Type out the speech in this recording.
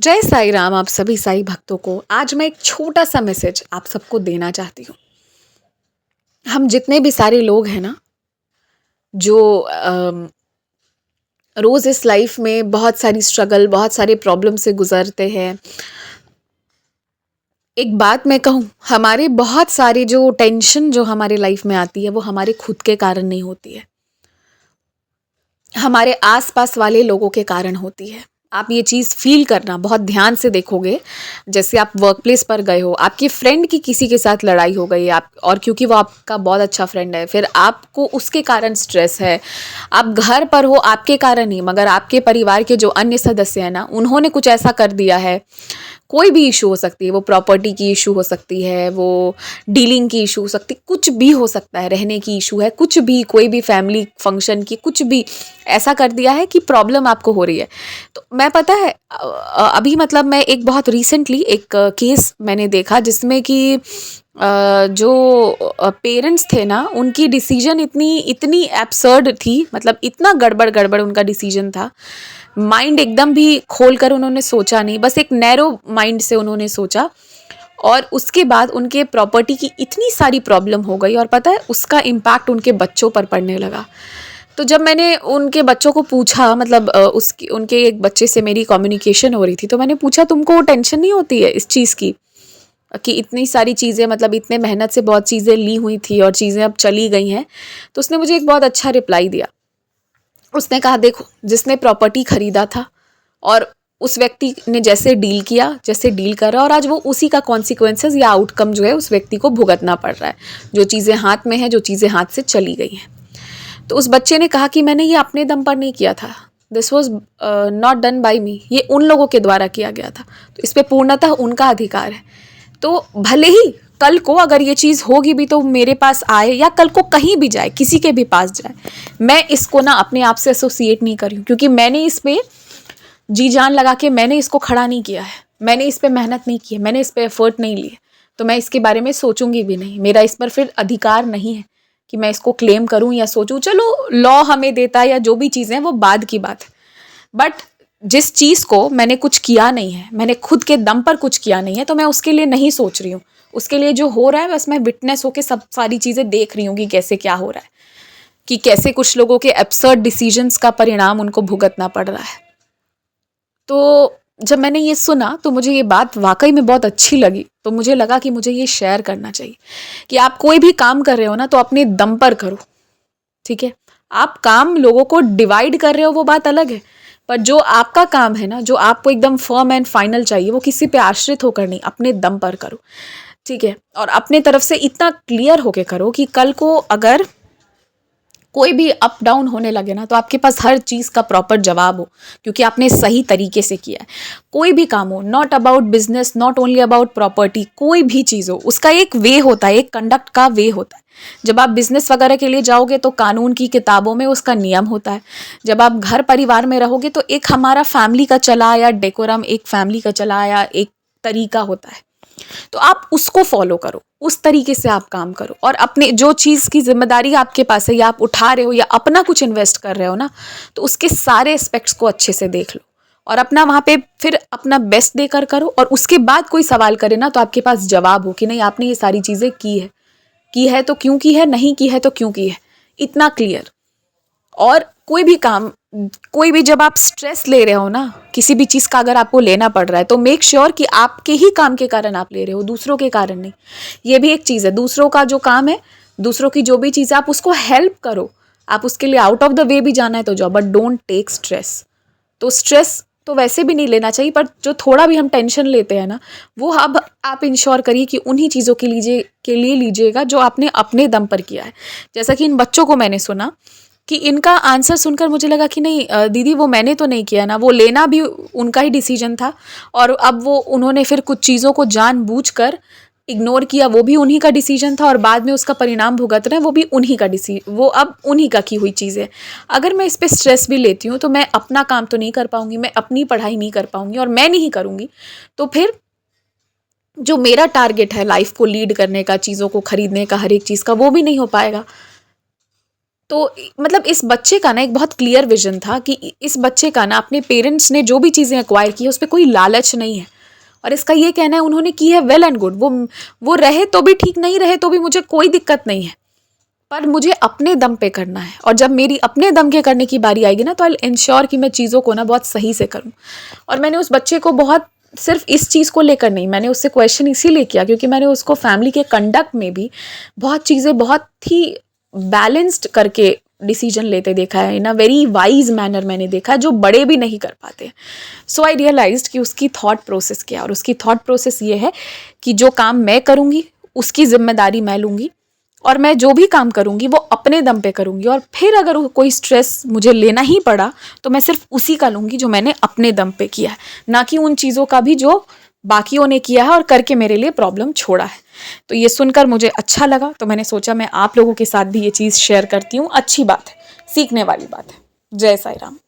जय साई राम आप सभी साई भक्तों को। आज मैं एक छोटा सा मैसेज आप सबको देना चाहती हूँ। हम जितने भी सारे लोग हैं ना, जो रोज़ इस लाइफ में बहुत सारी स्ट्रगल, बहुत सारे प्रॉब्लम से गुजरते हैं। एक बात मैं कहूँ, हमारे बहुत सारे जो टेंशन जो हमारे लाइफ में आती है वो हमारे खुद के कारण नहीं होती है, हमारे आसपास वाले लोगों के कारण होती है। आप ये चीज़ फील करना, बहुत ध्यान से देखोगे। जैसे आप वर्क प्लेस पर गए हो, आपकी फ्रेंड की किसी के साथ लड़ाई हो गई, आप और क्योंकि वो आपका बहुत अच्छा फ्रेंड है, फिर आपको उसके कारण स्ट्रेस है। आप घर पर हो, आपके कारण नहीं, मगर आपके परिवार के जो अन्य सदस्य हैं ना, उन्होंने कुछ ऐसा कर दिया है। कोई भी इशू हो सकती है, वो प्रॉपर्टी की इशू हो सकती है, वो डीलिंग की इशू हो सकती है, कुछ भी हो सकता है, रहने की इशू है, कुछ भी, कोई भी फैमिली फंक्शन की कुछ भी ऐसा कर दिया है कि प्रॉब्लम आपको हो रही है। तो मैं पता है अभी मतलब मैं एक बहुत रिसेंटली एक केस मैंने देखा जिसमें कि जो पेरेंट्स थे ना, उनकी डिसीजन इतनी इतनी एब्सर्ड थी, मतलब इतना गड़बड़ गड़बड़ उनका डिसीजन था। माइंड एकदम भी खोल कर उन्होंने सोचा नहीं, बस एक नैरो माइंड से उन्होंने सोचा, और उसके बाद उनके प्रॉपर्टी की इतनी सारी प्रॉब्लम हो गई, और पता है उसका इम्पैक्ट उनके बच्चों पर पड़ने लगा। तो जब मैंने उनके बच्चों को पूछा, मतलब उसकी उनके एक बच्चे से मेरी कम्युनिकेशन हो रही थी, तो मैंने पूछा तुमको टेंशन नहीं होती है इस चीज़ की कि इतनी सारी चीज़ें, मतलब इतने मेहनत से बहुत चीज़ें ली हुई थी और चीज़ें अब चली गई हैं। तो उसने मुझे एक बहुत अच्छा रिप्लाई दिया। उसने कहा देखो, जिसने प्रॉपर्टी खरीदा था और उस व्यक्ति ने जैसे डील किया, जैसे डील कर रहा है, और आज वो उसी का कॉन्सिक्वेंसेस या आउटकम जो है उस व्यक्ति को भुगतना पड़ रहा है। जो चीज़ें हाथ में हैं, जो चीज़ें हाथ से चली गई हैं। तो उस बच्चे ने कहा कि मैंने ये अपने दम पर नहीं किया था, this was not done by me, ये उन लोगों के द्वारा किया गया था, तो इस पर पूर्णतः उनका अधिकार है। तो भले ही कल को अगर ये चीज़ होगी भी तो मेरे पास आए, या कल को कहीं भी जाए, किसी के भी पास जाए, मैं इसको ना अपने आप से एसोसिएट नहीं करी हूँ, क्योंकि मैंने इस पर जी जान लगा के मैंने इसको खड़ा नहीं किया है, मैंने इस पर मेहनत नहीं की है, मैंने इस पर एफर्ट नहीं लिए, तो मैं इसके बारे में सोचूंगी भी नहीं। मेरा इस पर फिर अधिकार नहीं है कि मैं इसको क्लेम करूं या सोचूं। चलो लॉ हमें देता है या जो भी चीज़ें हैं वो बाद की बात है, बट जिस चीज़ को मैंने कुछ किया नहीं है, मैंने खुद के दम पर कुछ किया नहीं है, तो मैं उसके लिए नहीं सोच रही हूँ। उसके लिए जो हो रहा है बस मैं विटनेस होकर सब सारी चीज़ें देख रही हूँ कि कैसे क्या हो रहा है, कि कैसे कुछ लोगों के एब्सर्ड डिसीजंस का परिणाम उनको भुगतना पड़ रहा है। तो जब मैंने ये सुना तो मुझे ये बात वाकई में बहुत अच्छी लगी, तो मुझे लगा कि मुझे ये शेयर करना चाहिए कि आप कोई भी काम कर रहे हो ना, तो अपने दम पर करो, ठीक है। आप काम लोगों को डिवाइड कर रहे हो वो बात अलग है, पर जो आपका काम है ना, जो आपको एकदम फर्म एंड फाइनल चाहिए, वो किसी पे आश्रित होकर नहीं, अपने दम पर करो, ठीक है। और अपने तरफ से इतना क्लियर होके करो कि कल को अगर कोई भी अप डाउन होने लगे ना, तो आपके पास हर चीज़ का प्रॉपर जवाब हो, क्योंकि आपने सही तरीके से किया है। कोई भी काम हो, not about business, not only about property, कोई भी चीज़ हो, उसका एक वे होता है, एक कंडक्ट का वे होता है। जब आप बिजनेस वगैरह के लिए जाओगे तो कानून की किताबों में उसका नियम होता है। जब आप घर परिवार में रहोगे तो एक हमारा फैमिली का चला आया डेकोरम, एक फैमिली का चला आया एक तरीका होता है, तो आप उसको फॉलो करो, उस तरीके से आप काम करो। और अपने जो चीज़ की जिम्मेदारी आपके पास है, या आप उठा रहे हो या अपना कुछ इन्वेस्ट कर रहे हो ना, तो उसके सारे एस्पेक्ट्स को अच्छे से देख लो, और अपना वहाँ पे फिर अपना बेस्ट देकर करो। और उसके बाद कोई सवाल करे ना, तो आपके पास जवाब हो कि नहीं, आपने ये सारी चीज़ें की है तो क्यों की है, नहीं की है तो क्यों की है, इतना क्लियर। और कोई भी काम, कोई भी, जब आप स्ट्रेस ले रहे हो ना, किसी भी चीज़ का अगर आपको लेना पड़ रहा है, तो मेक श्योर कि आपके ही काम के कारण आप ले रहे हो, दूसरों के कारण नहीं। ये भी एक चीज़ है, दूसरों का जो काम है, दूसरों की जो भी चीज़ है, आप उसको हेल्प करो। आप उसके लिए आउट ऑफ द वे भी जाना है तो जाओ, बट डोंट टेक स्ट्रेस। तो स्ट्रेस तो वैसे भी नहीं लेना चाहिए, पर जो थोड़ा भी हम टेंशन लेते हैं ना, वो अब आप इंश्योर करिए कि उन्हीं चीज़ों के लिए लीजिएगा जो आपने अपने दम पर किया है। जैसा कि इन बच्चों को मैंने सुना कि इनका आंसर सुनकर मुझे लगा कि नहीं दीदी, वो मैंने तो नहीं किया ना, वो लेना भी उनका ही डिसीजन था, और अब वो उन्होंने फिर कुछ चीज़ों को जानबूझकर इग्नोर किया, वो भी उन्हीं का डिसीजन था, और बाद में उसका परिणाम भुगत रहे हैं, वो भी उन्हीं का वो अब उन्हीं का की हुई चीज़ है। अगर मैं इस पर स्ट्रेस भी लेती हूँ तो मैं अपना काम तो नहीं कर पाऊंगी, मैं अपनी पढ़ाई नहीं कर पाऊंगी, और मैं नहीं करूँगी तो फिर जो मेरा टारगेट है लाइफ को लीड करने का, चीज़ों को खरीदने का, हर एक चीज़ का, वो भी नहीं हो पाएगा। तो मतलब इस बच्चे का ना एक बहुत क्लियर विजन था कि इस बच्चे का ना अपने पेरेंट्स ने जो भी चीज़ें एक्वायर की है उस पर कोई लालच नहीं है, और इसका ये कहना है उन्होंने की है वेल एंड गुड, वो रहे तो भी ठीक, नहीं रहे तो भी मुझे कोई दिक्कत नहीं है, पर मुझे अपने दम पे करना है, और जब मेरी अपने दम के करने की बारी आएगी ना तो आई इंश्योर कि मैं चीज़ों को ना बहुत सही से करूँ। और मैंने उस बच्चे को बहुत, सिर्फ इस चीज़ को लेकर नहीं, मैंने उससे क्वेश्चन इसीलिए किया क्योंकि मैंने उसको फैमिली के कंडक्ट में भी बहुत चीज़ें बहुत ही बैलेंस्ड करके डिसीजन लेते देखा है, इन अ वेरी वाइज मैनर मैंने देखा है, जो बड़े भी नहीं कर पाते। सो आई रियलाइज्ड कि उसकी थॉट प्रोसेस क्या है, और उसकी थॉट प्रोसेस ये है कि जो काम मैं करूँगी उसकी जिम्मेदारी मैं लूँगी, और मैं जो भी काम करूँगी वो अपने दम पे करूँगी, और फिर अगर कोई स्ट्रेस मुझे लेना ही पड़ा तो मैं सिर्फ उसी का लूँगी जो मैंने अपने दम पे किया है, ना कि उन चीज़ों का भी जो बाकियों ने किया है और करके मेरे लिए प्रॉब्लम छोड़ा है। तो ये सुनकर मुझे अच्छा लगा, तो मैंने सोचा मैं आप लोगों के साथ भी ये चीज़ शेयर करती हूँ। अच्छी बात है, सीखने वाली बात है। जय साई राम।